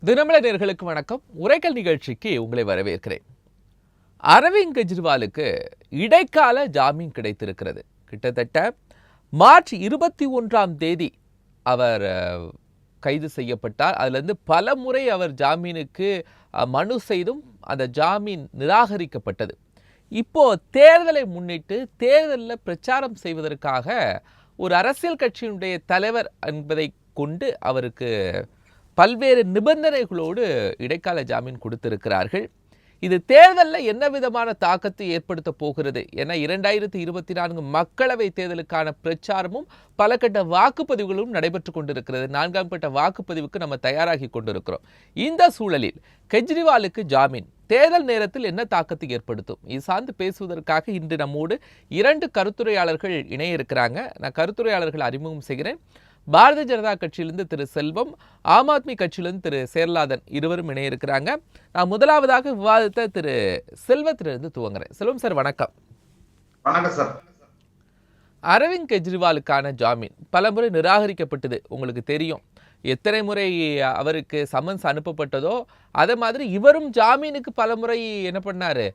தினமலர் நேயர்களுக்கு வணக்கம். உரைக்கல் நிகழ்ச்சிக்கு உங்களை வரவேற்கிறேன். அரவிந்த் கெஜ்ரிவாலுக்கு இடைக்கால ஜாமீன் கிடைத்திருக்கிறது. கிட்டத்தட்ட மார்ச் 21ஆம் தேதி அவர் கைது செய்யப்பட்டார். அதிலிருந்து பல முறை அவர் ஜாமீனுக்கு மனு செய்தும் அந்த ஜாமீன் நிராகரிக்கப்பட்டது. இப்போ தேர்தலை முன்னிட்டு தேர்தலில் பிரச்சாரம் செய்வதற்காக ஒரு அரசியல் கட்சியினுடைய தலைவர் என்பதை கொண்டு அவருக்கு பல்வேறு நிபந்தனைகளோடு இடைக்கால ஜாமீன் கொடுத்திருக்கிறார்கள். இது தேர்தலில் என்ன விதமான தாக்கத்தை ஏற்படுத்த போகிறது என 2024 மக்களவை தேர்தலுக்கான பிரச்சாரமும் பல கட்ட வாக்குப்பதிவுகளும் நடைபெற்று கொண்டிருக்கிறது. 4ஆம் கட்ட வாக்குப்பதிவுக்கு நம்ம தயாராகி கொண்டிருக்கிறோம். இந்த சூழலில் கெஜ்ரிவாலுக்கு ஜாமீன் தேர்தல் நேரத்தில் என்ன தாக்கத்தை ஏற்படுத்தும்? இது சார்ந்து பேசுவதற்காக இன்று நம்மோடு 2 கருத்துரையாளர்கள் இணைய இருக்கிறாங்க. நான் கருத்துரையாளர்கள் அறிமுகம் செய்கிறேன். பாரதிய ஜனதா கட்சியிலிருந்து திரு செல்வம், ஆம் ஆத்மி கட்சியிலிருந்து திரு சேர்லாதன் இருவரும் இணைய இருக்கிறாங்க. நான் முதலாவதாக விவாதத்தை திரு செல்வத்திலிருந்து துவங்குறேன். செல்வம் சார், வணக்கம். வணக்கம் சார். அரவிந்த் கெஜ்ரிவாலுக்கான ஜாமீன் பலமுறை நிராகரிக்கப்பட்டது, உங்களுக்கு தெரியும். எத்தனை முறை அவருக்கு சம்மன்ஸ் அனுப்பப்பட்டதோ அதே மாதிரி இவரும் ஜாமீனுக்கு பலமுறை என்ன பண்ணாரு,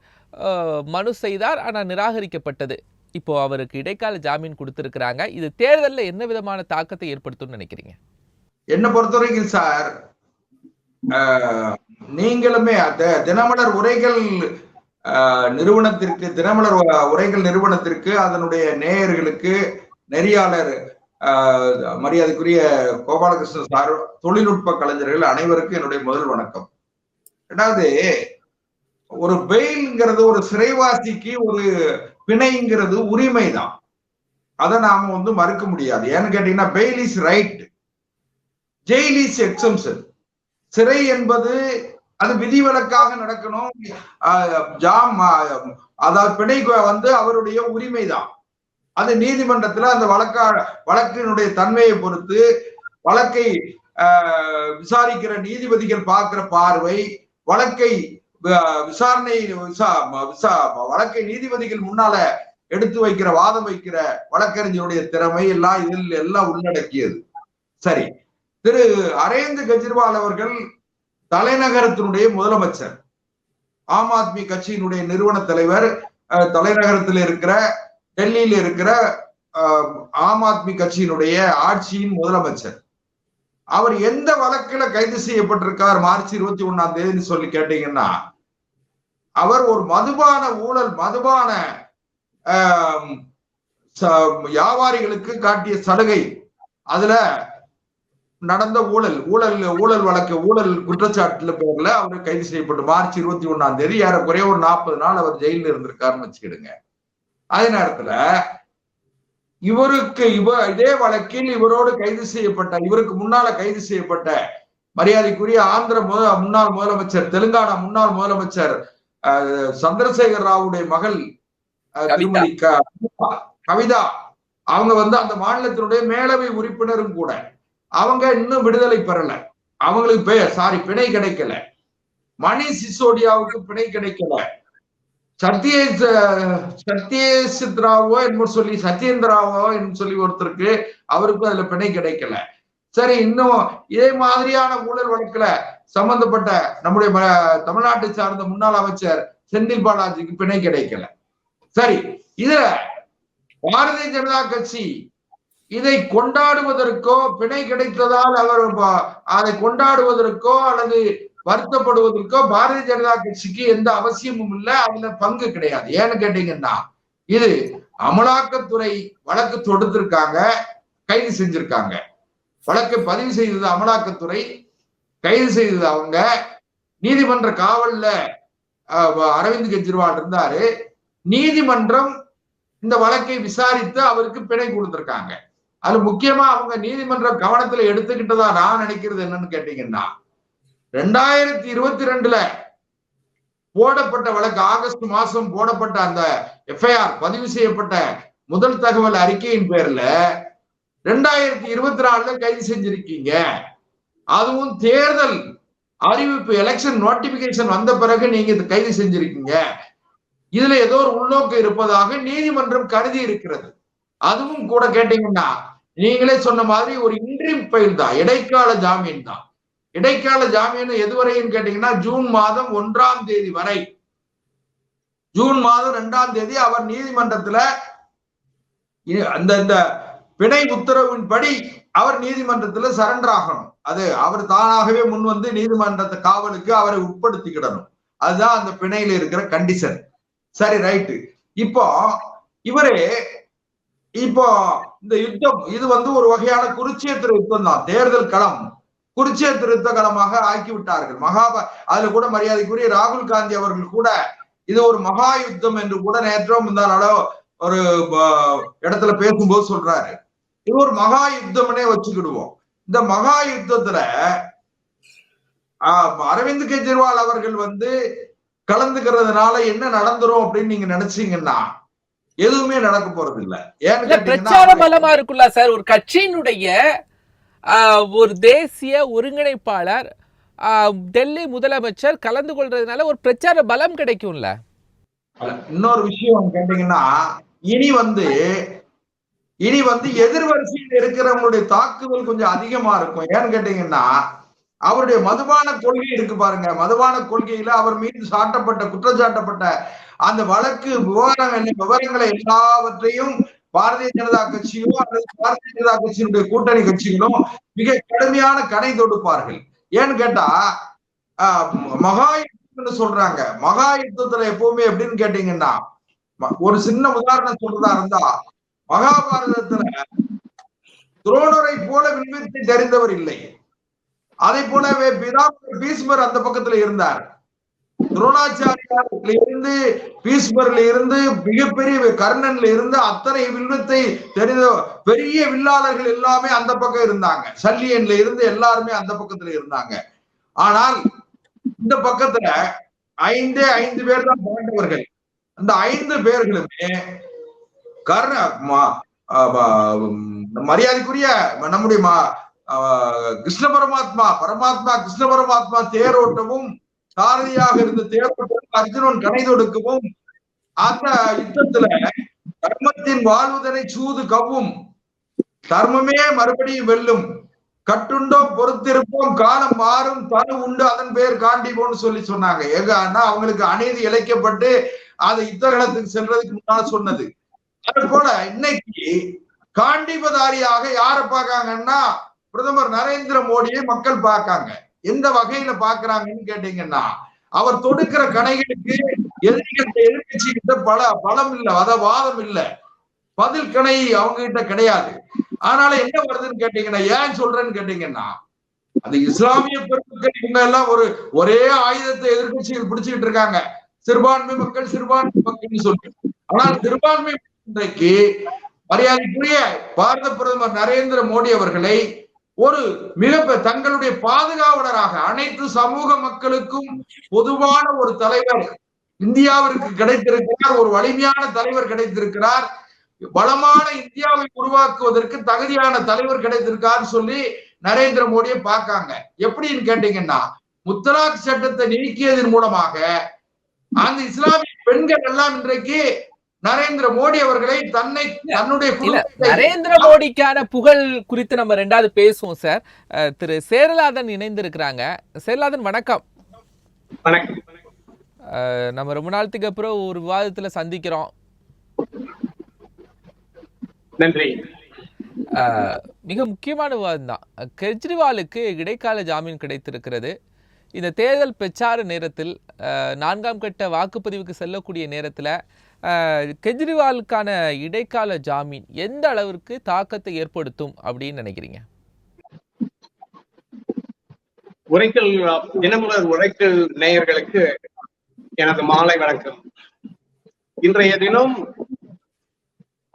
மனு செய்தார். ஆனால் நிராகரிக்கப்பட்டது. இப்போ அவருக்கு இடைக்கால ஜாமீன் கொடுத்திருக்கிறாங்க. இது தேர்தலில் என்ன விதமான தாக்கத்தை ஏற்படுத்தும் நினைக்கிறீங்க? என்ன பொறுத்தவரைக்கும் சார், நீங்களுமே தினமலர் உரைகள் நிறுவனத்திற்கு, தினமலர் உரைகள் நிறுவனத்திற்கு, அதனுடைய நேயர்களுக்கு, நெறியாளர் மரியாதைக்குரிய கோபாலகிருஷ்ணன் சார், தொழில்நுட்ப கலைஞர்கள் அனைவருக்கும் என்னுடைய முதல் வணக்கம். ரெண்டாவது, ஒரு பெயில்ங்கிறது ஒரு சிறைவாசிக்கு ஒரு பிணைங்கிறது உரிமைதான். அதை நாம மறுக்க முடியாது. ஏன்னு கேட்டீங்கன்னா, fail is right, jail is exemption. சிறை என்பது அது விதிவிலக்காக நடக்கணும். அதாவது பிணை அவருடைய உரிமைதான். அது நீதிமன்றத்துல அந்த வழக்கினுடைய தன்மையை பொறுத்து வழக்கை விசாரிக்கிற நீதிபதிகள் பார்க்கிற பார்வை, வழக்கை விசாரணை வழக்கை நீதிபதிகள் முன்னால எடுத்து வைக்கிற, வாதம் வைக்கிற வழக்கறிஞருடைய திறமை எல்லாம் இதில் எல்லாம் உள்ளடக்கியது. சரி, திரு அரவிந்த் கெஜ்ரிவால் அவர்கள் தலைநகரத்தினுடைய முதலமைச்சர், ஆம் ஆத்மி கட்சியினுடைய நிறுவன தலைவர், தலைநகரத்தில் இருக்கிற டெல்லியில இருக்கிற ஆம் ஆத்மி கட்சியினுடைய ஆட்சியின் முதலமைச்சர். அவர் எந்த வழக்குல கைது செய்யப்பட்டிருக்கார் மார்ச் 21ஆம் தேதின்னு சொல்லி கேட்டீங்கன்னா, அவர் ஒரு மதுபான ஊழல், மதுபான வியாபாரிகளுக்கு காட்டிய சலுகை, அதுல நடந்த ஊழல் வழக்கு, ஊழல் குற்றச்சாட்டுல பேர்ல அவர் கைது செய்யப்பட்டு மார்ச் 21ஆம் தேதி ஏறக்குறைய ஒரு 40 நாள் அவர் ஜெயில இருந்திருக்காருன்னு வச்சுக்கிடுங்க. அதே நேரத்துல இதே வழக்கில் இவரோடு கைது செய்யப்பட்ட, இவருக்கு முன்னால கைது செய்யப்பட்ட மரியாதைக்குரிய ஆந்திர முன்னாள் முதலமைச்சர், தெலுங்கானா முன்னாள் முதலமைச்சர் சந்திரசேகர் ராவுடைய மகள் திருமதி கவிதா, அவங்க அந்த மாநிலத்தினுடைய மேலவை உறுப்பினரும் கூட. அவங்க இன்னும் விடுதலை பெறல. அவங்களுக்கு பிணை கிடைக்கல. மணிஷ் சிசோடியாவுக்கு பிணை கிடைக்கல. சத்யேந்திராவோ என்று சொல்லி ஒருத்தருக்கு, அவருக்கும் அதுல பிணை கிடைக்கல. சரி, இன்னும் இதே மாதிரியான ஊழல் வழக்குல சம்பந்தப்பட்ட நம்முடைய தமிழ்நாட்டை சார்ந்த முன்னாள் அமைச்சர் செந்தில் பாலாஜிக்கு பிணை கிடைக்கல. சரி, இதுல பாரதிய ஜனதா கட்சி இதை கொண்டாடுவதற்கோ, பிணை கிடைத்ததால் அவர் அதை கொண்டாடுவதற்கோ அல்லது வருத்தப்படுவதற்கோ பாரதிய ஜனதா கட்சிக்கு எந்த அவசியமும் இல்லை. அதுல பங்கு கிடையாது. ஏன்னு கேட்டீங்கன்னா, இது அமலாக்கத்துறை வழக்கு தொடுத்திருக்காங்க, கைது செஞ்சிருக்காங்க. வழக்கை பதிவு செய்தது அமலாக்கத்துறை, கைது செய்தது அவங்க. நீதிமன்ற காவல்ல அரவிந்த் கெஜ்ரிவால் இருந்தாரு. நீதிமன்றம் இந்த வழக்கை விசாரித்து அவருக்கு பிணை கொடுத்திருக்காங்க. அது முக்கியமா அவங்க நீதிமன்றம் கவனத்துல எடுத்துக்கிட்டதா நான் நினைக்கிறது என்னன்னு கேட்டீங்கன்னா, 2022 போடப்பட்ட வழக்கு, ஆகஸ்ட் மாசம் போடப்பட்ட அந்த எஃப்ஐஆர் பதிவு செய்யப்பட்ட முதல் தகவல் அறிக்கையின் பேர்ல 2024 கைது செஞ்சிருக்கீங்க. அதுவும் தேர்தல் அறிவிப்பு, எலெக்ஷன் நோட்டிபிகேஷன் வந்த பிறகு நீங்க கைது செஞ்சிருக்கீங்க. இதுல ஏதோ ஒரு உள்நோக்கம் இருப்பதாக நீதிமன்றம் கருதி இருக்கிறது. அதுவும் கூட கேட்டீங்கன்னா, நீங்களே சொன்ன மாதிரி ஒரு இன்ட்ரீம் ஃபைல் தான், இடைக்கால ஜாமீன் தான். இடைக்கால ஜாமீன் எதுவரைன்னு கேட்டீங்கன்னா ஜூன் மாதம் 1ஆம் தேதி வரை. ஜூன் மாதம் 2ஆம் தேதி அவர் நீதிமன்றத்துல அந்த பிணை உத்தரவின்படி அவர் நீதிமன்றத்துல சரண்டர் ஆகணும். அது அவர் தானாகவே முன் வந்து நீதிமன்றத்தை காவலுக்கு அவரை உட்படுத்திக்கிடணும். அதுதான் அந்த பிணையில இருக்கிற கண்டிஷன். சரி, ரைட்டு. இப்போ இவரு இப்போ இந்த யுத்தம் இது வந்து ஒரு வகையான குருட்சேத்திர யுத்தம் தான். தேர்தல் களம் குருட்சேத்திர யுத்த களமாக ஆக்கி விட்டார்கள். அதுல கூட மரியாதைக்குரிய ராகுல் காந்தி அவர்கள் கூட இது ஒரு மகா யுத்தம் என்று கூட நேற்றோ முந்தானாலோ ஒரு இடத்துல பேசும்போது சொல்றாரு. இது ஒரு மகா யுத்தம்னே வச்சுக்கிடுவோம். இந்த மகா யுத்தத்துல அரவிந்த் கெஜ்ரிவால் அவர்கள் வந்து கலந்துக்கிறதுனால என்ன நடந்துரும் அப்படின்னு நீங்க நினைச்சீங்கன்னா எதுவுமே நடக்க போறது இல்ல. ஏன்னு பிரச்சார பலமா இருக்குல்ல சார். ஒரு கட்சியினுடைய ஒரு தேசிய ஒருங்கிணைப்பாளர் டெல்லி முதலமைச்சர் கலந்து கொள்றதுனால ஒரு பிரச்சார பலம் கிடைக்கும்ல. இன்னொரு விஷயம் கேட்டீங்கன்னா இனி வந்து எதிர்வரிசையில் இருக்கிறவங்களுடைய தாக்குதல் கொஞ்சம் அதிகமா இருக்கும். ஏன்னு கேட்டீங்கன்னா அவருடைய மதுபான கொள்கை இருக்கு பாருங்க. மதுபான கொள்கையில அவர் மீது குற்றச்சாட்டப்பட்ட அந்த வழக்கு விவரங்களை எல்லாவற்றையும் பாரதிய ஜனதா கட்சியோ அல்லது பாரதிய ஜனதா கட்சியினுடைய கூட்டணி கட்சிகளும் மிக கடுமையான கணை தொடுப்பார்கள். ஏன்னு கேட்டா மகா யுத்தம்னு சொல்றாங்க. மகா யுத்தத்துல எப்பவுமே எப்படின்னு கேட்டீங்கன்னா ஒரு சின்ன உதாரணம் சொல்றதா இருந்தா மகாபாரதத்துல துரோணரை போல வில்வித்தை தெரிந்தவர் இல்லை. அதை போலவே பீஷ்மர் அந்த பக்கத்துல இருந்தார். துரோணாச்சாரியார்ல இருந்து பீஷ்மர்ல இருந்து மிகப்பெரிய கர்ணன்ல இருந்து அத்தனை வில்வத்தை தெரிந்த பெரிய வில்லாளர்கள் எல்லாமே அந்த பக்கம் இருந்தாங்க. சல்லியன்ல இருந்து எல்லாருமே அந்த பக்கத்துல இருந்தாங்க. ஆனால் இந்த பக்கத்துல 5 பேர் தான் பாண்டவர்கள். அந்த 5 பேர்களுமே மரியாதைக்குரிய நம்முடைய கிருஷ்ண பரமாத்மா தேரோட்டமும் சாரதியாக இருந்த தேரோட்டமும் அர்ஜுனன் கணை தொடுக்கவும் அந்த யுத்தத்துல தர்மத்தின் வாழ்வுதனை சூது கவ்வும் தர்மமே மறுபடியும் வெல்லும் கட்டுண்டோம் பொறுத்திருப்போம் காலம் மாறும் தனு உண்டு அதன் பேர் காண்டிபோன்னு சொன்னாங்க. ஏன்னா அவங்களுக்கு அநீதி இழைக்கப்பட்டு அது யுத்தகலத்துக்கு செல்றதுக்கு முன்னால சொன்னது. அது போல இன்னைக்கு காண்டிபதாரியாக யார பாக்காங்கன்னா பிரதமர் நரேந்திர மோடியை மக்கள் பார்க்காங்க. எந்த வகையில பாக்குறாங்கன்னு கேட்டீங்கன்னா அவர் தொடுக்கிற கணைகளுக்கு எதிர்கட்சி கிட்ட பலம் இல்ல, வாதம் இல்ல, பதில் கணை அவங்க கிட்ட கிடையாது. அதனால என்ன வருதுன்னு கேட்டீங்கன்னா ஏன் சொல்றேன்னு கேட்டீங்கன்னா அந்த இஸ்லாமிய பெருமக்கள் இவங்க எல்லாம் ஒரே ஆயுதத்தை எதிர்கட்சிகள் பிடிச்சுக்கிட்டு இருக்காங்க. சிறுபான்மை மக்கள் சொல்லி. ஆனால் சிறுபான்மை இன்றைக்கு மரியாதைக்குரிய பாரத பிரதமர் நரேந்திர மோடி அவர்களை ஒரு தங்களுடைய பாதுகாவலராக அனைத்து சமூக மக்களுக்கும் பொதுவான ஒரு தலைவர் இந்தியாவிற்கு கிடைத்திருக்கிறார். ஒரு வலிமையான தலைவர் கிடைத்திருக்கிறார். வளமான இந்தியாவை உருவாக்குவதற்கு தகுதியான தலைவர் கிடைத்திருக்காருன்னு சொல்லி நரேந்திர மோடியை பார்க்காங்க. எப்படின்னு கேட்டீங்கன்னா முத்தலாக் சட்டத்தை நீக்கியதன் மூலமாக அந்த இஸ்லாமிய பெண்கள் எல்லாம் இன்றைக்கு நரேந்திர மோடி அவர்களை தன்னுடைய நரேந்திர மோடிக்கான புகழ் குறித்து நம்ம ரெண்டாவது பேசுவோம் சார். திரு சேரலாதன் இணைந்திருக்கிறாங்க. சேரலாதன் வணக்கம். வணக்கம். நம்ம ரொம்ப நாளத்துக்கு அப்புறம் ஒரு விவாதத்துல சந்திக்கிறோம். நன்றி. மிக முக்கியமான விவாதம் தான். கெஜ்ரிவாலுக்கு இடைக்கால ஜாமீன் கிடைத்திருக்கிறது. இந்த தேர்தல் பிரச்சார நேரத்தில் 4ஆம் கட்ட வாக்குப்பதிவுக்கு செல்லக்கூடிய நேரத்தில் கெஜ்ரிவாலுக்கான இடைக்கால ஜாமீன் எந்த அளவிற்கு தாக்கத்தை ஏற்படுத்தும் அப்படின்னு நினைக்கிறீங்க? தினமலர் உரைக்கல் நேயர்களுக்கு எனது மாலை வணக்கம். இன்றைய தினம்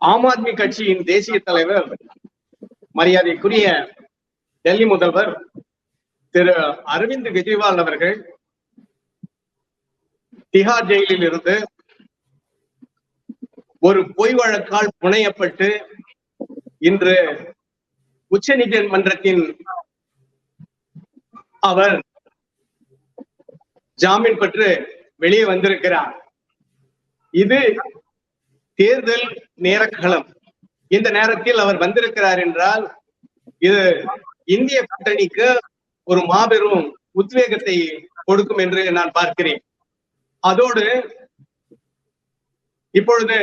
ஆம் ஆத்மி கட்சியின் தேசிய தலைவர் மரியாதைக்குரிய டெல்லி முதல்வர் திரு அரவிந்த் கெஜ்ரிவால் அவர்கள் திஹார் ஜெயிலில் இருந்து ஒரு பொய் வழக்கால் புனையப்பட்டு இன்று உச்ச நீதிமன்றத்தின் அவர் ஜாமீன் பெற்று வெளியே வந்திருக்கிறார். இது தேர்தல் நேரக்களம். இந்த நேரத்தில் அவர் வந்திருக்கிறார் என்றால் இது இந்திய கூட்டணிக்கு ஒரு மாபெரும் உத்வேகத்தை கொடுக்கும் என்று நான் பார்க்கிறேன். அதோடு இப்பொழுது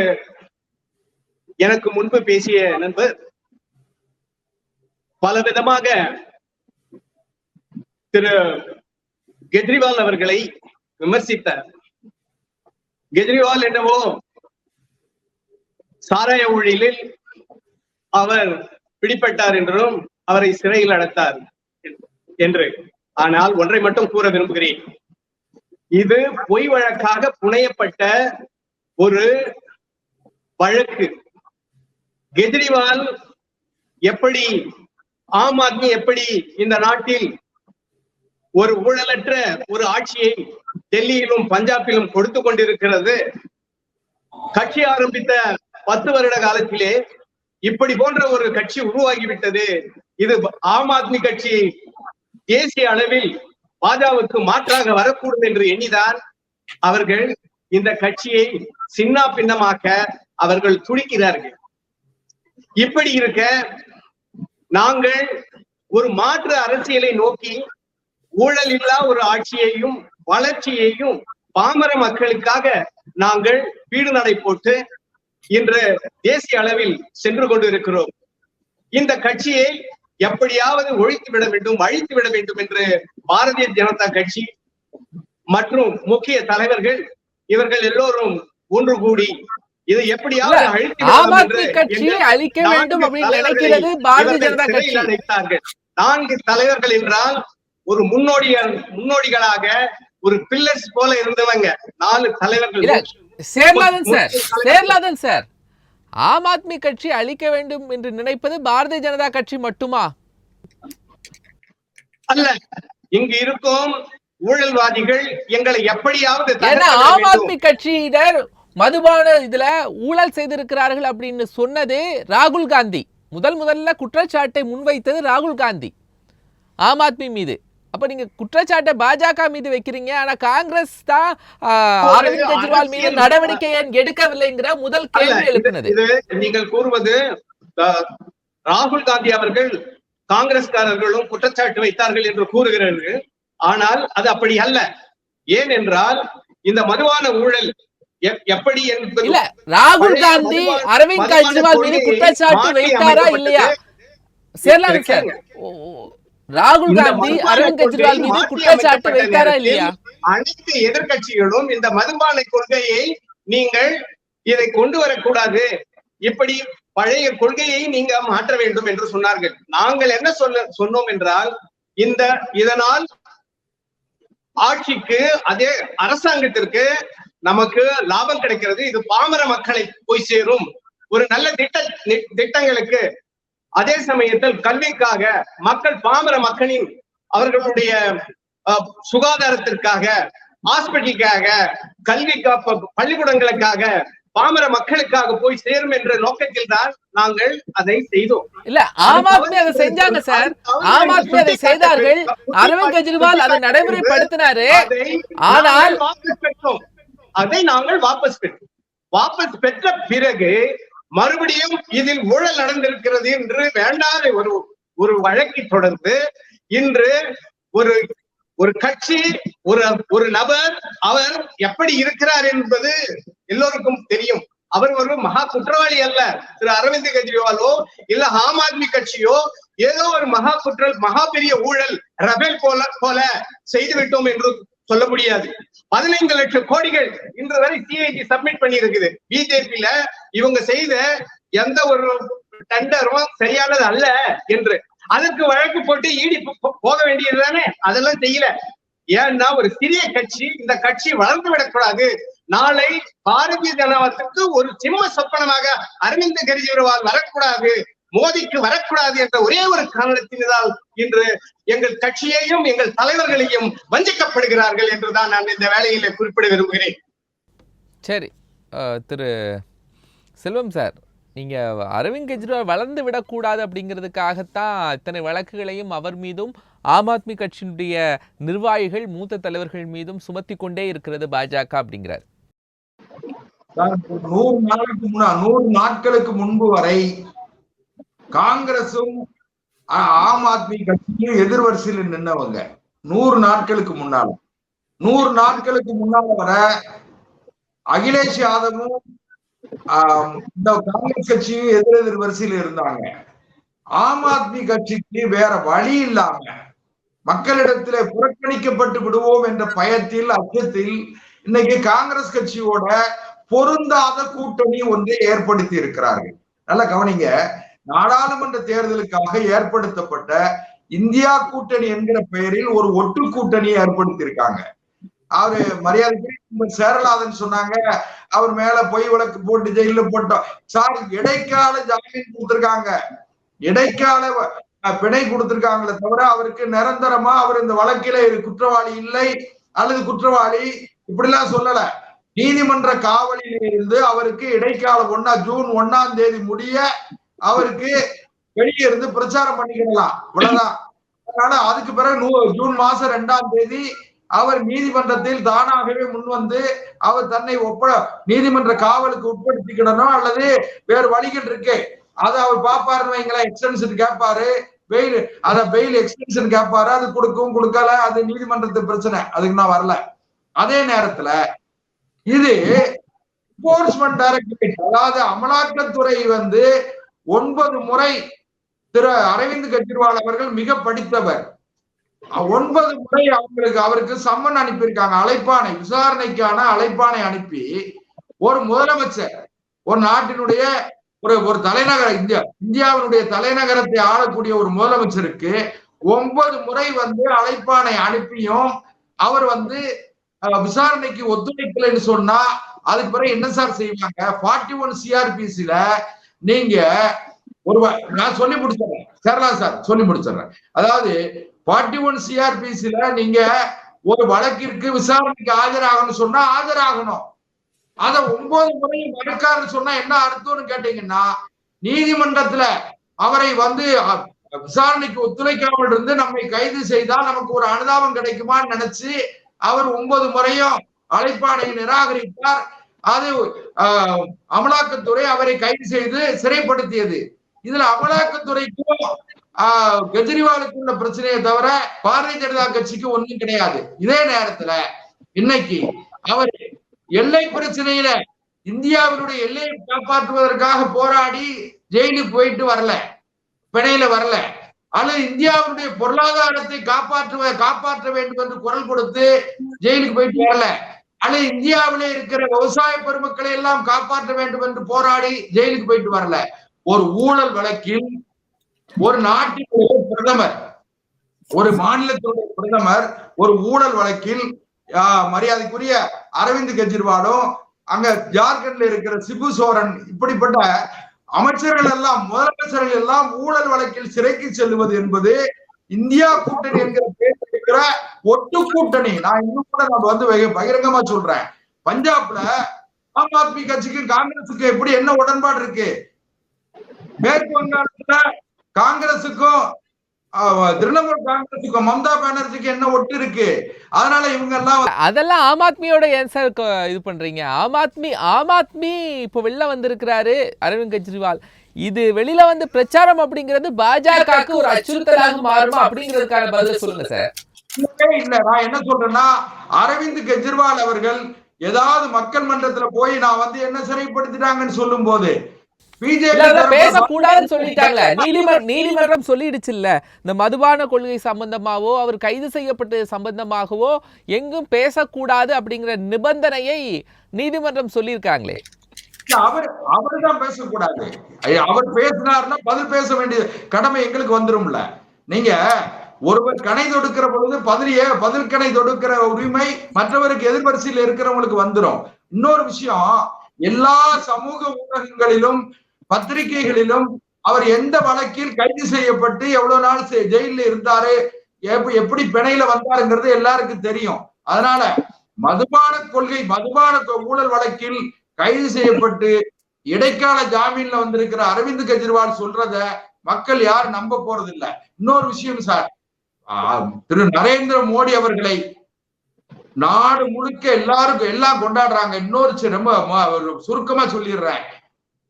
எனக்கு முன்பு பேசிய நண்பர் பல விதமாக திரு கெஜ்ரிவால் அவர்களை விமர்சித்தார். கெஜ்ரிவால் என்னவோ சாராய ஊழலில் அவர் பிடிபட்டார் என்றும் அவரை சிறையில் அடைத்தார் என்று. ஆனால் ஒன்றை மட்டும் கூற விரும்புகிறேன். இது பொய் வழக்காக புனையப்பட்ட ஒரு வழக்கு. கெஜ்ரிவால் எப்படி, ஆம் ஆத்மி எப்படி இந்த நாட்டில் ஒரு ஊழலற்ற ஒரு ஆட்சியை டெல்லியிலும் பஞ்சாபிலும் கொடுத்து கொண்டிருக்கிறது, கட்சி ஆரம்பித்த 10 வருட காலத்திலே இப்படி போன்ற ஒரு கட்சி உருவாகிவிட்டது. இது ஆம் ஆத்மி கட்சி தேசிய அளவில் பாஜகவுக்கு மாற்றாக வரக்கூடும் என்று எண்ணிதான் அவர்கள் இந்த கட்சியை சின்ன பின்னமாக்க அவர்கள் துடிக்கிறார்கள். இப்படி இருக்க நாங்கள் ஒரு மாற்று அரசியலை நோக்கி ஊழல் இல்லா ஒரு ஆட்சியையும் வளர்ச்சியையும் பாமர மக்களுக்காக நாங்கள் வீடு நடை போட்டு இன்று தேசிய அளவில் சென்று கொண்டிருக்கிறோம். இந்த கட்சியை எப்படியாவது ஒழித்து விட வேண்டும், அழித்து விட வேண்டும் என்று பாரதிய ஜனதா கட்சி மற்றும் முக்கிய தலைவர்கள் இவர்கள் எல்லோரும் ஒன்று கூடி இதை எப்படியாவது அழிக்க வேண்டும் அப்படின்னு நினைக்கிறது பாரதிய ஜனதா கட்சி. அழைத்தார்கள் 4 தலைவர்கள் என்றால் ஒரு முன்னோடிகளாக ஒரு பில்லர்ஸ் போல இருந்தவங்க 4 தலைவர்கள். சேர்லாதன் சார், ஆம் ஆத்மி கட்சி அழிக்க வேண்டும் என்று நினைப்பது பாரதிய ஜனதா கட்சி மட்டுமா? அல்ல, இங்கு இருக்கும் ஊழல்வாதிகள் எங்களை எப்படியாவது ஆம் ஆத்மி கட்சியினர் மதுபான இதுல ஊழல் செய்திருக்கிறார்கள் அப்படின்னு சொன்னது ராகுல் காந்தி. முதல்ல குற்றச்சாட்டை முன்வைத்தது ராகுல் காந்தி ஆம் ஆத்மி மீது. அப்ப நீங்க குற்றச்சாட்டை பாஜக மீது வைக்கிறீங்க, ஆனா காங்கிரஸ் தான் அரவிந்த் கெஜ்ரிவால் மீது நடவடிக்கை எடுக்கவில்லைங்கிற முதல் கேள்வி எழுப்பினது. நீங்கள் கூறுவது ராகுல் காந்தி அவர்கள் காங்கிரஸ்காரர்களும் குற்றச்சாட்டு வைத்தார்கள் என்று கூறுகிறார்கள். ஆனால் அது அப்படி அல்ல. ஏனென்றால் இந்த மதுபான ஊழல் எப்படி என்பது இல்ல, ராகுல் காந்தி அரவிந்த் கெஜ்ரிவால் மீது குற்றச்சாட்டு வைத்தாரா இல்லையா? சேரலாம் சார், ராகுல் காந்தி அரவிந்த் கெஜ்ரிவால் மீது குற்றச்சாட்டு வைத்தாரா இல்லையா? அனைத்து எதிர்கட்சிகளும் இந்த மதுபான கொள்கையை நீங்கள் இதை கொண்டு வரக்கூடாது, இப்படி பழைய கொள்கையை நீங்க மாற்ற வேண்டும் என்று சொன்னார்கள். நாங்கள் என்ன சொன்னோம் என்றால், இதனால் ஆட்சிக்கு, அதே அரசாங்கத்திற்கு நமக்கு லாபம் கிடைக்கிறது, இது பாமர மக்களை போய் சேரும், ஒரு நல்ல திட்டங்களுக்கு, அதே சமயத்தில் கல்விக்காக மக்கள், பாமர மக்களின் அவர்களுடைய சுகாதாரத்திற்காக, ஹாஸ்பிட்டலுக்காக, கல்விக்காக, பள்ளிக்கூடங்களுக்காக, பாமர மக்களுக்காக போய் சேரும் என்ற நோக்கத்தில் தான் நாங்கள் அதை செய்தோம். இல்ல, ஆம் ஆத்மி அதை செஞ்சாங்க சார், ஆம் ஆத்மி அதை செய்தார்கள், அரவிந்த் கெஜ்ரிவால் அதை நடைமுறைப்படுத்தினாரு. ஆனால் அதை நாங்கள் வாபஸ் பெற்ற பிறகு மறுபடியும் இதில் ஊழல் நடந்திருக்கிறது என்று வேண்டாத ஒரு வழக்கை தொடர்ந்து இன்று ஒரு கட்சி, ஒரு நபர், அவர் எப்படி இருக்கிறார் என்பது எல்லோருக்கும் தெரியும். அவர் ஒரு மகா குற்றவாளி அல்ல. திரு அரவிந்த் கெஜ்ரிவாலோ இல்ல ஆம் ஆத்மி கட்சியோ ஏதோ ஒரு மகா பெரிய ஊழல் ரபேல் போல செய்துவிட்டோம் என்று சொல்ல முடியாது. 15 லட்சம் கோடிகள் இன்று வரை சிஐடி சப்மிட் பண்ணி இருக்குது. பிஜேபியில இவங்க செய்த எந்த ஒரு டெண்டரும் சரியானது அல்ல என்று அதற்கு வழக்கு போட்டு ஈடி போக வேண்டியதுதானே, அதெல்லாம் செய்யல. ஏன்னா ஒரு சிறிய கட்சி, இந்த கட்சி வளர்ந்து விடக்கூடாது, நாளை பாரதிய ஜனதாவுக்கு ஒரு சிம்ம சொப்பனமாக அரவிந்த் கெஜ்ரிவால் வரக்கூடாது, மோடிக்கு வரக்கூடாது என்ற ஒரே ஒரு காரணத்தினால் இன்று எங்கள் கட்சியையும் எங்கள் தலைவர்களையும் வஞ்சிக்கப்படுகிறார்கள் என்றுதான் நான் இந்த வேலையில குறிப்பிட விரும்புகிறேன். சரி, திரு செல்வம் சார், நீங்க அரவிந்த் கெஜ்ரிவால் வளர்ந்து விடக்கூடாது அப்படிங்கிறதுக்காகத்தான் இத்தனை வழக்குகளையும் அவர் மீதும் ஆம் ஆத்மி கட்சியினுடைய நிர்வாகிகள், மூத்த தலைவர்கள் மீதும் சுமத்தி கொண்டே இருக்கிறது பாஜக அப்படிங்கிறார். 100 நாட்களுக்கு முன்பு வரை காங்கிரசும் ஆம் ஆத்மி கட்சியும் எதிர்வரிசையில் நின்னவங்க 100 நாட்களுக்கு முன்னால 100 நாட்களுக்கு முன்னால வர அகிலேஷ் யாதவும் இந்த காங்கிரஸ் கட்சியும் எதிரெதிர் வரிசையில் இருந்தாங்க. ஆம் ஆத்மி கட்சிக்கு வேற வழி இல்லாம மக்களிடத்திலே புறக்கணிக்கப்பட்டு விடுவோம் என்ற பயத்தில் அச்சத்தில் இன்னைக்கு காங்கிரஸ் கட்சியோட பொருந்தாத கூட்டணி ஒன்றை ஏற்படுத்தி இருக்கிறார்கள். நல்லா கவனிங்க, நாடாளுமன்ற தேர்தலுக்காக ஏற்படுத்தப்பட்ட இந்தியா கூட்டணி என்கிற பெயரில் ஒரு ஒட்டு கூட்டணியை ஏற்படுத்தி இருக்காங்க. அவரு மரியாதைக்கு சேரலாதன் சொன்னாங்க, அவர் மேல பொய் வழக்கு போட்டு ஜெயில போட்டோம். சார், இடைக்கால ஜாமீன் கொடுத்திருக்காங்க, இடைக்கால பிணை கொடுத்திருக்காங்களே தவிர அவருக்கு நிரந்தரமா அவர் இந்த வழக்கில குற்றவாளி இல்லை அல்லது குற்றவாளி இப்படிலாம் சொல்லல. நீதிமன்ற காவலில் இருந்து அவருக்கு இடைக்கால ஜூன் 1ஆம் தேதி முடிய அவருக்கு வெளியே இருந்து பிரச்சாரம் பண்ணிக்கலாம், இவ்வளவுதான். அதனால அதுக்கு பிறகு ஜூன் மாசம் 2ஆம் தேதி அவர் நீதிமன்றத்தில் தானாகவே முன்வந்து அவர் தன்னை நீதிமன்ற காவலுக்கு உட்படுத்திக்கிடணும் அல்லது வேறு வழிகள் இருக்கு, அதை அவர் பாப்பாருன்னு வைங்களேன், எக்ஸ்டென்ஷன் கேட்பாரு, பெயில் எக்ஸ்டென்ஷன் கேட்பாரு, அது கொடுக்கல, அது நீதிமன்றத்து பிரச்சனை, அதுக்கு நான் வரல. அதே நேரத்துல இது என்ஃபோர்ஸ்மெண்ட் டைரக்டரேட், அதாவது அமலாக்கத்துறை 9 முறை திரு அரவிந்த் கெஜ்ரிவால் அவர்கள் மிக படித்தவர், 9 முறை அவருக்கு சம்மன் அனுப்பியிருக்காங்க, அழைப்பானை, விசாரணைக்கான அழைப்பானை அனுப்பி ஒரு முதலமைச்சர், ஒரு நாட்டினுடைய ஒரு தலைநகர இந்தியாவினுடைய தலைநகரத்தை ஆளக்கூடிய ஒரு முதலமைச்சருக்கு 9 முறை அழைப்பானை அனுப்பியும் அவர் விசாரணைக்கு ஒத்துழைக்கலைன்னு சொன்னா அதுக்கு பிறகு என்ன சார் செய்வாங்க? 41 சிஆர்பிசில நீங்க நான் சொல்லி முடிச்சிடறேன், சேரலா சார் சொல்லி முடிச்சிடறேன். அதாவது 41 சிஆர்பிசில நீங்க ஒரு வழக்கிற்கு விசாரணைக்கு ஆஜராகணும்னு சொன்னா ஆஜராகணும். அத 9 முறையும் மறுக்காருன்னு சொன்னா என்ன அர்த்தம்னு கேட்டீங்கன்னா, நீதிமன்றத்துல அவரை விசாரணைக்கு ஒத்துழைக்காமல் இருந்து நம்மை கைது செய்தால் நமக்கு ஒரு அனுதாபம் கிடைக்குமான்னு நினைச்சு அவர் 9 முறையும் அழைப்பானை நிராகரித்தார். அது அமலாக்கத்துறை அவரை கைது செய்து சிறைப்படுத்தியது. இதுல அமலாக்கத்துறைக்கும் கெஜ்ரிவாலுக்கு உள்ள பிரச்சனையை தவிர பாரதிய ஜனதா கட்சிக்கு ஒண்ணும் கிடையாது. இதே நேரத்துல இன்னைக்கு அவர் எல்லை பிரச்சனையில இந்தியாவினுடைய எல்லையை காப்பாற்றுவதற்காக போராடி ஜெயிலுக்கு போயிட்டு வரல, பிணையில வரல, அல்லது இந்தியாவுடைய பொருளாதாரத்தை காப்பாற்ற வேண்டும் என்று குரல் கொடுத்து ஜெயிலுக்கு போயிட்டு வரல, அல்லது இந்தியாவிலே இருக்கிற விவசாய பெருமக்களை எல்லாம் காப்பாற்ற வேண்டும் என்று போராடி ஜெயிலுக்கு போயிட்டு வரல. ஒரு ஊழல் வழக்கில் ஒரு நாட்டினுடைய பிரதமர், ஒரு மாநிலத்தினுடைய பிரதமர் ஒரு ஊழல் வழக்கில் மரியாதைக்குரிய அரவிந்த் கெஜ்ரிவாலும் அங்க ஜார்க்கண்ட்ல இருக்கிற சிபு சோரன் இப்படிப்பட்ட அமைச்சர்கள் எல்லாம், முதலமைச்சர்கள் எல்லாம் ஊழல் வழக்கில் சிறைக்கு செல்வது என்பது இந்தியா கூட்டணி என்கிற பேர் இருக்கிற ஒட்டு கூட்டணி. நான் இன்னும் கூட பகிரங்கமா சொல்றேன், பஞ்சாப்ல ஆம் ஆத்மி கட்சிக்கும் காங்கிரசுக்கும் எப்படி என்ன உடன்பாடு இருக்கு? மேற்கு வங்காளத்துல காங்கிரசுக்கும் திரிணாமுல் காங்கிரசுக்கும் மம்தா பானர்ஜிக்கு என்ன ஒட்டு இருக்கு? அதனால இவங்க எல்லாம் அதெல்லாம் ஆம் ஆத்மியோட ஏன் சார் இது பண்றீங்க? ஆம் ஆத்மி இப்ப வெளில வந்திருக்கிறாரு அரவிந்த் கெஜ்ரிவால், இது வெளியில பிரச்சாரம் அப்படிங்கிறது பாஜகவுக்கு ஒரு அச்சுறுத்தலாக மாறுமா அப்படிங்கிறதுக்கான பதில் சொல்லுங்க சார். இல்ல, நான் என்ன சொல்றேன்னா, அரவிந்த் கெஜ்ரிவால் அவர்கள் ஏதாவது மக்கள் மன்றத்துல போய் நான் என்ன சிறைப்படுத்திட்டாங்கன்னு சொல்லும் போது பேசக்கூடாதுன்னு சொல்லிட்டாங்களே, நீதிமன்றம் சொல்லிடுச்சு இல்ல, இந்த மதுபான கொள்கை சம்பந்தமாவோ அவர் கைது செய்யப்பட்ட சம்பந்தமாகவோ எங்கும் பேசக்கூடாது அப்படிங்கிற நிபந்தனையை நீதிமன்றம் சொல்லியிருக்காங்களே. அவர்தான் பேசக்கூடாது, அவர் பேசினார்னா பதில் பேச வேண்டிய கடமை எங்களுக்கு வந்துரும்ல. நீங்க ஒருவர் கணை தொடுக்கிற பொழுது பதில் கணை தொடுக்கிற உரிமை மற்றவருக்கு எதிர்வரிசையில் இருக்கிறவங்களுக்கு வந்துடும். இன்னொரு விஷயம், எல்லா சமூக ஊடகங்களிலும் பத்திரிகைகளிலும் அவர் எந்த வழக்கில் கைது செய்யப்பட்டு எவ்வளவு நாள் ஜெயில இருந்தாரு, எப்படி பிணையில வந்தாருங்கிறது எல்லாருக்கும் தெரியும். அதனால மதுபான ஊழல் வழக்கில் கைது செய்யப்பட்டு இடைக்கால ஜாமீன்ல வந்திருக்கிற அரவிந்த் கெஜ்ரிவால் சொல்றத மக்கள் யாரும் நம்ப போறது இல்லை. இன்னொரு விஷயம் சார், திரு நரேந்திர மோடி அவர்களை நாடு முழுக்க எல்லாம் கொண்டாடுறாங்க. இன்னொரு ரொம்ப சுருக்கமா சொல்லிடுறேன்,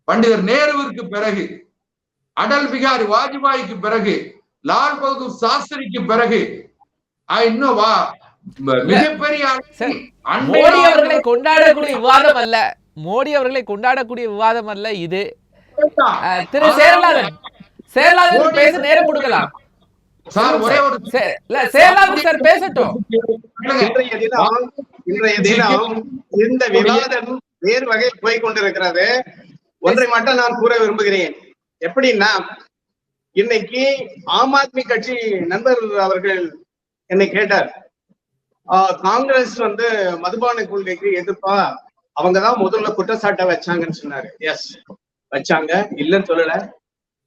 பண்டிதர் நேருவிற்கு பிறகு, அடல் பிகாரி வாஜ்பாய்க்கு பிறகு லால் பகதூர் சாஸ்திரிக்கு பிறகு இன்னும் மிகப்பெரிய மோடி அவர்களை கொண்டாடக்கூடிய விவாதம் அல்ல, மோடி அவர்களை கொண்டாடக்கூடிய விவாதம் அல்ல இது. திரு சேரலாதன் பேச நேரம் கொடுக்கலாம் சார். ஒரே ஒரு சேரலாதன் சார் பேசட்டும். இன்றைய தினம் இந்த விவாதம் வேறு வகையில் போய் கொண்டிருக்கிறது. ஒன்றை மட்டும் நான் கூற விரும்புகிறேன். எப்படின்னா, இன்னைக்கு ஆம் ஆத்மி கட்சி நண்பர் அவர்கள் என்னை கேட்டார், காங்கிரஸ் மதுபான கொள்கைக்கு எதிர்ப்பா அவங்கதான் முதல்ல குற்றச்சாட்டை வச்சாங்கன்னு சொன்னாரு. எஸ், வச்சாங்க, இல்லைன்னு சொல்லல.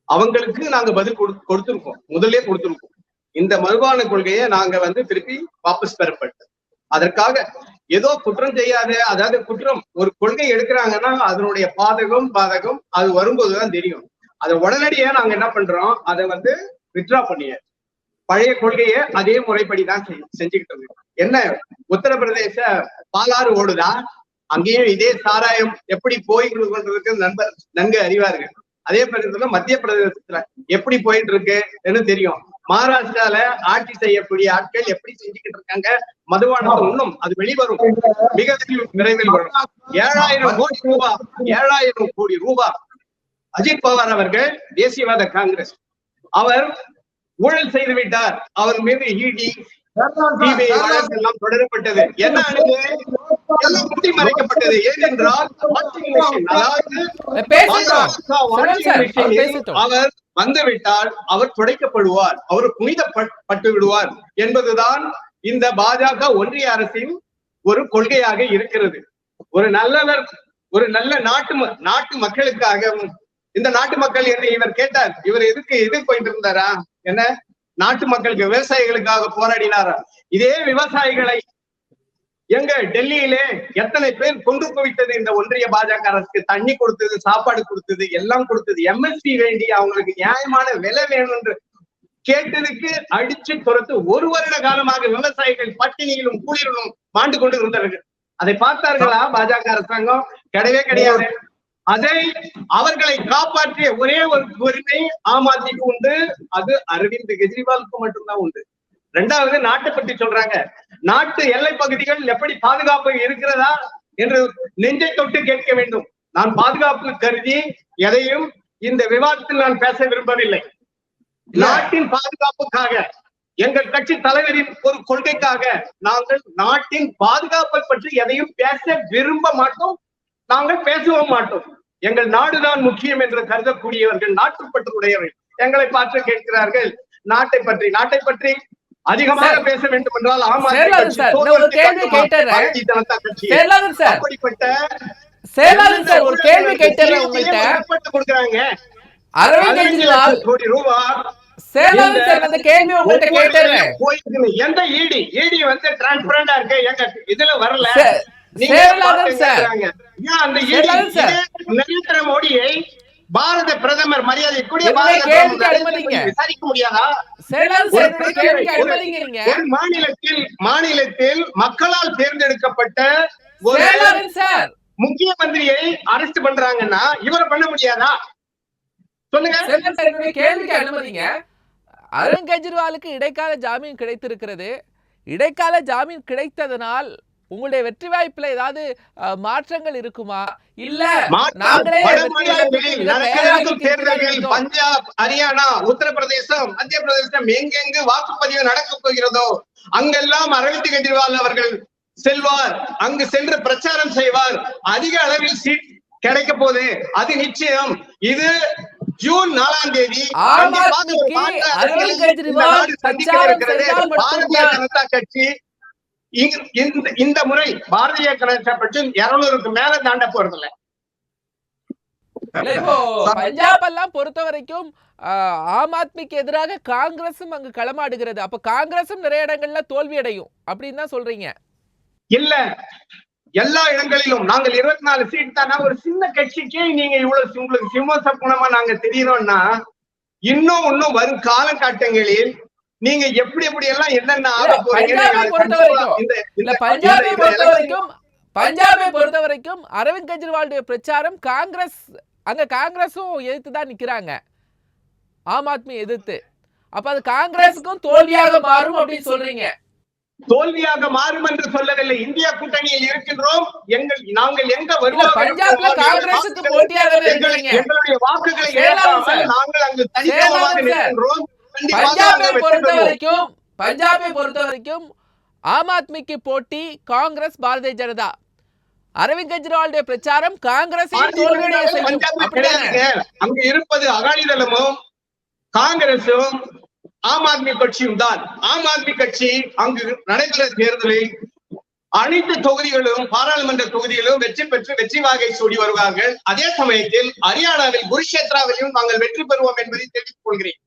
அவங்களுக்கு நாங்க பதில் கொடுத்திருக்கோம், முதல்ல கொடுத்திருக்கோம். இந்த மதுபான கொள்கையை நாங்க திருப்பி வாபஸ் பெறப்பட்டோம். அதற்காக ஏதோ குற்றம் செய்யாத, அதாவது குற்றம் ஒரு கொள்கை எடுக்கிறாங்கன்னா அதனுடைய பாதகம் அது வரும்போதுதான் தெரியும். அதை உடனடியா நாங்க என்ன பண்றோம், அதை வித்ட்ரா பண்ணிய பழைய கொள்கையை அதே முறைப்படிதான் செஞ்சுக்கிட்டு இருக்கோம். என்ன, உத்தரப்பிரதேச பாலாறு ஓடுதா, அங்கேயும் இதே சாராயம் எப்படி போயிட்டு கொண்டிருக்கு நண்பர் நன்கு அறிவார்கள். அதே பிரதேசத்துல மத்திய பிரதேசத்துல எப்படி போயிட்டு இருக்குன்னு தெரியும். மகாராஷ்டிரால ஆட்சி செய்யக்கூடிய ஆட்கள் எப்படி செஞ்சுக்கிட்டு இருக்காங்க. மதுபானத்தை இன்னும் அது வெளிவரும், மிக விரைவில் வரும். 7,000 கோடி ரூபாய் அஜித் பவார் அவர்கள், தேசியவாத காங்கிரஸ், அவர் ஊழல் செய்து விட்டார். அவர் மீது இடி எல்லாம் தொடரப்பட்டது. என்ன எல்லாம் முட்டி மறைக்கப்பட்டது. ஏனென்றால் அவர் வந்துவிட்டால் அவர் துடைக்கப்படுவார், அவர் புனிதப்பட்டு விடுவார் என்பதுதான் இந்த பாஜக ஒன்றிய அரசின் ஒரு கொள்கையாக இருக்கிறது. ஒரு நல்ல நாட்டு மக்களுக்காக, இந்த நாட்டு மக்கள் என்று இவர் கேட்டார். இவர் எதுக்கு போயிட்டு இருந்தாரா? என்ன, நாட்டு மக்களுக்கு, விவசாயிகளுக்காக போராடினாரா? இதே விவசாயிகளை எங்க டெல்லியிலே எத்தனை பேர் கொண்டு குவித்தது இந்த ஒன்றிய பாஜக அரசுக்கு. தண்ணி கொடுத்தது, சாப்பாடு கொடுத்தது, எல்லாம் கொடுத்தது. எம்எஸ்பி வேண்டி அவங்களுக்கு நியாயமான விலை வேணும் என்று கேட்டதுக்கு அடிச்சு துரத்து 1 வருட காலமாக விவசாயிகள் பட்டினியிலும் கூலியிலும் மாண்டு கொண்டு இருந்தார்கள். அதை பார்த்தார்களா பாஜக அரசாங்கம்? கிடையவே கிடையாது. அதை அவர்களை காப்பாற்றிய ஒரே ஒரு உரிமை ஆம் ஆத்மிக்கு உண்டு, அது அரவிந்த் கெஜ்ரிவாலுக்கு மட்டும்தான் உண்டு. 2வது, நாட்டை பற்றி சொல்றாங்க. நாட்டு எல்லை பகுதிகள் எப்படி பாதுகாப்பு இருக்கிறதா என்று நெஞ்சை தொட்டு கேட்க வேண்டும். நான் பாதுகாப்பு கருதி எதையும் இந்த விவாதத்தில் நான் பேச விரும்பவில்லை. நாட்டின் பாதுகாப்புக்காக, எங்கள் கட்சி தலைவரின் ஒரு கொள்கைக்காக நாங்கள் நாட்டின் பாதுகாப்பை பற்றி எதையும் பேச விரும்ப மாட்டோம், நாங்கள் பேசவும் மாட்டோம். எங்கள் நாடுதான் முக்கியம் என்று கருதக்கூடியவர்கள், நாட்டுப்பற்று உடையவர்கள் எங்களை பார்த்து கேட்கிறார்கள் நாட்டை பற்றி அதிகமாக பேச வேண்டும் என்றால் ஆம் ஆத்மி கட்சி கொடுக்கிறாங்க. எந்த இடி டிரான்ஸ்பரண்டா இருக்கு, எங்க இதுல வரல. நரேந்திர மோடியை பாரத பிரதமர் மரியாதைக்குரிய விசாரிக்க முடியாதா? ஒரு மாநிலத்தில் மக்களால் தேர்ந்தெடுக்கப்பட்ட ஒரு முக்கிய மந்திரியை அரெஸ்ட் பண்றாங்கன்னா இவரை பண்ண முடியாதா? சொல்லுங்க. கேள்விக்கு அனுமதிங்க. அரவிந்த் கெஜ்ரிவாலுக்கு இடைக்கால ஜாமீன் கிடைத்திருக்கிறது. இடைக்கால ஜாமீன் கிடைத்ததனால் உங்களுடைய வெற்றி வாய்ப்புல ஏதாவது மாற்றங்கள் இருக்குமா? இல்ல பஞ்சாப், ஹரியானா, உத்தரப்பிரதேசம், மத்திய பிரதேசம் எங்கெங்கு வாக்குப்பதிவு நடக்க போகிறதோ அங்கெல்லாம் அரவிந்த் கெஜ்ரிவால் அவர்கள் செல்வார், அங்கு சென்று பிரச்சாரம் செய்வார். அதிக அளவில் சீட் கிடைக்க போது, அது நிச்சயம். இது ஜூன் 4ஆம் தேதி பாரதிய ஜனதா கட்சி இந்த முறை பாரதிய ஜனதா கட்சி 200க்கு மேல தாண்ட போறதில்ல. பஞ்சாப் எல்லாம் பொறுத்த வரைக்கும் ஆம் ஆத்மிக்கு எதிராக காங்கிரசும் அங்கு களமாடுகிறது. அப்ப காங்கிரசும் நிறைய இடங்கள்ல தோல்வி அடையும் அப்படின்னு தான் சொல்றீங்க? இல்ல, எல்லா இடங்களிலும் நாங்கள் 24 சீட் தானா. ஒரு சின்ன கட்சிக்கே நீங்க இவ்வளவு உங்களுக்கு சிம்மசப்பனமா நாங்க தெரியறோம்னா, இன்னும் வரும் காலகட்டங்களில் நீங்க எப்படி எல்லாம் என்னென்ன ஆக போறீங்க. பஞ்சாபை பொறுத்த வரைக்கும் அரவிந்த் கெஜ்ரிவாலுடைய பிரச்சாரம் காங்கிரஸும் எதிர்த்துதான் நிக்கிறாங்க, ஆம் ஆத்மி எதிர்த்து. அப்ப அது காங்கிரஸுக்கும் தோல்வியாக மாறும் அப்படின்னு சொல்றீங்க. தோல்வியாக மாறும் என்று சொல்லவில்லை. இந்தியா கூட்டணியில் இருக்கின்றோம். நாங்கள் எங்க வருவோம்? பஞ்சாப்ல காங்கிரஸுக்கு போட்டியாக இருக்கீங்க. எங்களுடைய வாக்குகளை இழக்காமல் நாங்கள் அங்கு தனித்துவமாக நிற்கின்றோம். பஞ்சாபை பொறுத்த வரைக்கும் ஆம் ஆத்மிக்கு போட்டி காங்கிரஸ், பாரதிய ஜனதா. அரவிந்த் கெஜ்ரிவாலுடைய பிரச்சாரம் காங்கிரஸை தோல்வியடைய செய்யும். அங்கு இருப்பது அகாலிதளமும் காங்கிரசும் ஆம் ஆத்மி கட்சியும் தான். ஆம் ஆத்மி கட்சி அங்கு நடைபெற தேர்தலில் அனைத்து தொகுதிகளும், பாராளுமன்ற தொகுதிகளும் வெற்றி பெற்று வெற்றி வாகை சூடி வருவார்கள். அதே சமயத்தில் ஹரியானாவில் குருஷேத்ராவிலும் நாங்கள் வெற்றி பெறுவோம் என்பதை தெரிவித்துக் கொள்கிறேன்.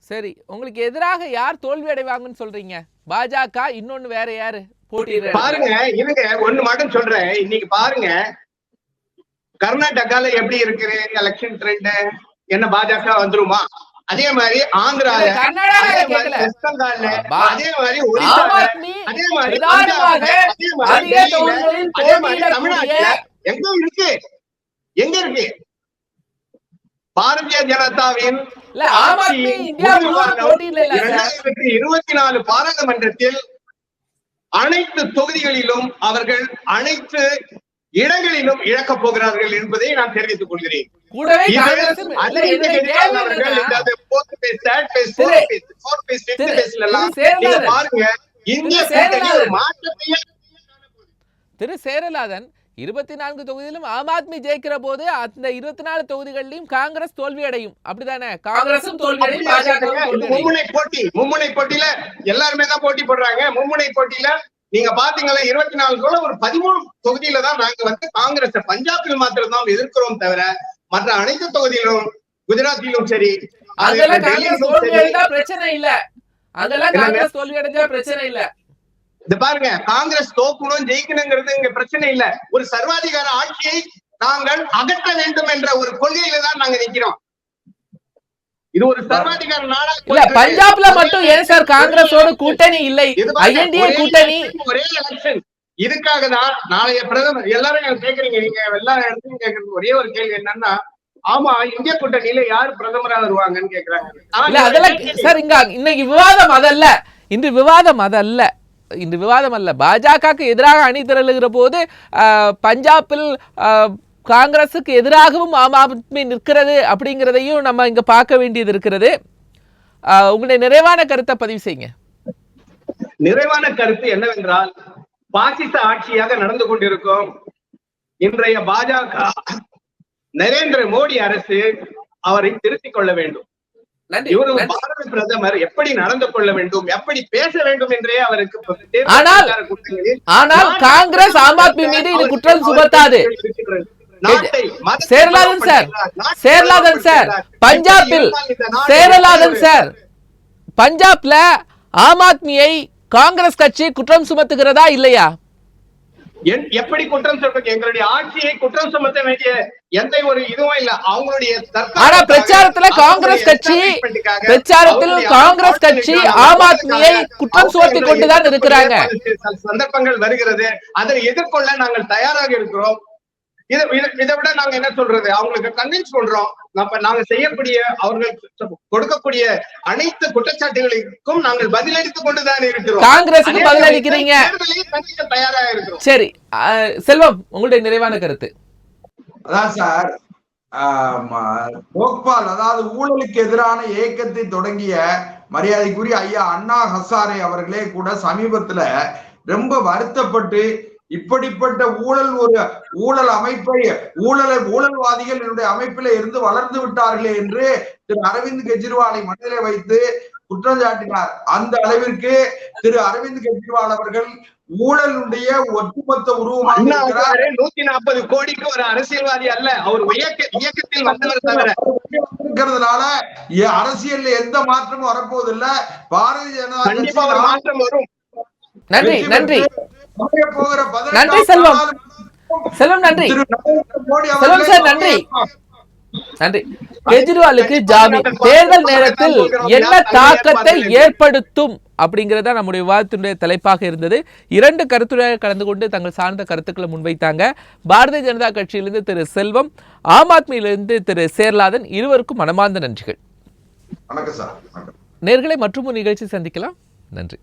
சரி, உங்களுக்கு எதிராக யார் தோல்வி அடைவாங்கன்னு சொல்றீங்க? பாஜக, இன்னொன்னு வேற யாரு போட்டி? பாருங்க, இவங்க ஒண்ணு மட்டும் சொல்றேன். இன்னைக்கு பாருங்க, கர்நாடகால எப்படி இருக்கு எலெக்ஷன் ட்ரெண்ட்? என்ன பாஜக வந்துருமா? அதே மாதிரி ஆந்திரால, வெஸ்ட் பெங்கால்ல, அதே மாதிரி ஒரிசால, அதே மாதிரி தமிழ்நாட்டுல எங்க இருக்கு? எங்க இருக்கு? பாரதிய ஜனதாவின் 2024 பாராளுமன்றத்தில் அனைத்து தொகுதிகளிலும் அவர்கள் அனைத்து இடங்களிலும் இழக்கப் போகிறார்கள் என்பதை நான் தெரிவித்துக் கொள்கிறேன். பாருங்க, இந்திய மாற்றத்தையே திரு சேரலாதன் 24 தொகுதியிலும் ஆம் ஆத்மி ஜெயிக்கிற போது அந்த 24 தொகுதிகளிலும் காங்கிரஸ் தோல்வி அடையும். அப்படிதானே? காங்கிரசும் தோல்வி அடையும், பாஜகவும். மும்முனை போட்டியில எல்லாருமே தான் போட்டி போடுறாங்க. மும்முனை போட்டியில நீங்க பாத்தீங்களா, 24 ஒரு 13 தொகுதியில தான் நாங்க காங்கிரஸ் பஞ்சாபில் மாத்திரம் தான் எதிர்க்கிறோம் தவிர மற்ற அனைத்து தொகுதியிலும், குஜராத்திலும் சரி, பிரச்சனை இல்ல. அதெல்லாம் காங்கிரஸ் தோல்வி அடைஞ்சா பிரச்சனை இல்ல. இது பாருங்க, காங்கிரஸ் தோக்கணும் ஜெயிக்கணுங்கிறது இங்க பிரச்சனை இல்ல. ஒரு சர்வாதிகார ஆட்சியை நாங்கள் அகற்ற வேண்டும் என்ற ஒரு கொள்கையில தான் நாங்க நிக்கிறோம். இது ஒரு சர்வாதிகார நாடா இல்ல. பஞ்சாப்ல மட்டும் ஏன் சார் காங்கிரஸோட கூட்டணி இல்லை? ஐஎன்டிஏ கூட்டணி ஒரே எலெக்ஷன். இதுக்காக தான் நாளைய பிரதமர் எல்லாரும் கேக்குறீங்க, நீங்க எல்லா இடத்துலயும் கேக்குறது ஒரே ஒரு கேள்வி என்னன்னா, ஆமா இந்திய கூட்டணியில யாரு பிரதமரா வருவாங்கன்னு கேக்குறாங்க. அதெல்லாம் சார் இன்னைக்கு விவாதம் அதல்ல. இன்று விவாதம் அல்ல. பாஜகவுக்கு எதிராக அணி திரளுகிற போது பஞ்சாபில் காங்கிரசுக்கு எதிராகவும் ஆம் ஆத்மி நிற்கிறது அப்படிங்கிறதையும் நம்ம இங்க பார்க்க வேண்டியது இருக்கிறது. உங்களுடைய நிறைவான கருத்தை பதிவு செய்யுங்க. நிறைவான கருத்து என்னவென்றால், பாசிச ஆட்சியாக நடந்து கொண்டிருக்கும் இன்றைய பாஜக, நரேந்திர மோடி அரசு அவரை திருத்திக் கொள்ள வேண்டும். இவரு பாரத பிரதமர் எப்படி நடந்து கொள்ள வேண்டும், எப்படி பேச வேண்டும் என்றே அவருக்கு. ஆனால் காங்கிரஸ் ஆம் ஆத்மி மீது இது குற்றம் சுமத்தாது. சேரலாதன் சார் பஞ்சாப்ல ஆம் ஆத்மியை காங்கிரஸ் கட்சி குற்றம் சுமத்துகிறதா இல்லையா? எப்படி குற்றம் சொல்றது? எங்களுடைய ஆட்சியை குற்றம் சுமத்த வேண்டிய எந்த ஒரு இதுவும் இல்ல. அவங்களுடைய பிரச்சாரத்துல காங்கிரஸ் கட்சி ஆம் ஆத்மியை குற்றம் சுமத்தி கொண்டுதான் இருக்கிறாங்க. சந்தர்ப்பங்கள் வருகிறது, அதை எதிர்கொள்ள நாங்கள் தயாராக இருக்கிறோம். இதை விட நாங்க என்ன சொல்றது, அவங்களுக்கு கன்வின்ஸ் பண்றோம். நாங்க செய்யக்கூடிய, அவர்கள் கொடுக்கக்கூடிய அனைத்து குற்றச்சாட்டுகளுக்கும் நாங்கள் பதிலளித்துக் கொண்டுதான் இருக்கிறோம். காங்கிரஸுக்கு பதிலளிக்கிறீங்க, தயாராக இருக்கிறோம். சரி, செல்வம், உங்களுடைய நிறைவான கருத்து. அதான் சார், லோக்பால், அதாவது ஊழலுக்கு எதிரான இயக்கத்தை தொடங்கிய மரியாதைக்குரிய ஐயா அண்ணா ஹசாரே அவர்களே கூட சமீபத்துல ரொம்ப வருத்தப்பட்டு, இப்படிப்பட்ட ஊழல் அமைப்பை ஊழல்வாதிகள் என்னுடைய அமைப்பில இருந்து வளர்ந்து விட்டார்களே என்று திரு அரவிந்த் கெஜ்ரிவாலை மனதிலே வைத்து குற்றம் சாட்டினார். அந்த அளவிற்கு திரு அரவிந்த் கெஜ்ரிவால் அவர்கள் ஊழலுடைய ஒட்டுமொத்த உருவமாக 140 கோடிக்கு ஒரு அரசியல்வாதி அல்ல, அவர் இயக்கத்தில் வந்தவர் தவிர இருக்கிறதுனால அரசியல்ல எந்த மாற்றமும் வரப்போவதில்லை. பாரதிய ஜனதா கட்சி மாற்றம் வரும். நன்றி நன்றி நன்றி செல்வம். நன்றி செல்வம் சார், நன்றி நன்றி. கெஜ்ரிவாலுக்கு ஜாமீன் தேர்தல் நேரத்தில் என்ன தாக்கத்தை ஏற்படுத்தும் அப்படிங்கறத நம்முடைய விவாதத்தினுடைய தலைப்பாக இருந்தது. 2 கருத்துரையாளர்கள் கலந்து கொண்டு தங்கள் சார்ந்த கருத்துக்களை முன்வைத்தாங்க. பாரதிய ஜனதா கட்சியிலிருந்து திரு செல்வம், ஆம் ஆத்மியிலிருந்து திரு சேரலாதன், இருவருக்கும் மனமார்ந்த நன்றிகள். வணக்கம் சார். வணக்கம். நேர்களை மற்றும் ஒரு நிகழ்ச்சி சந்திக்கலாம். நன்றி.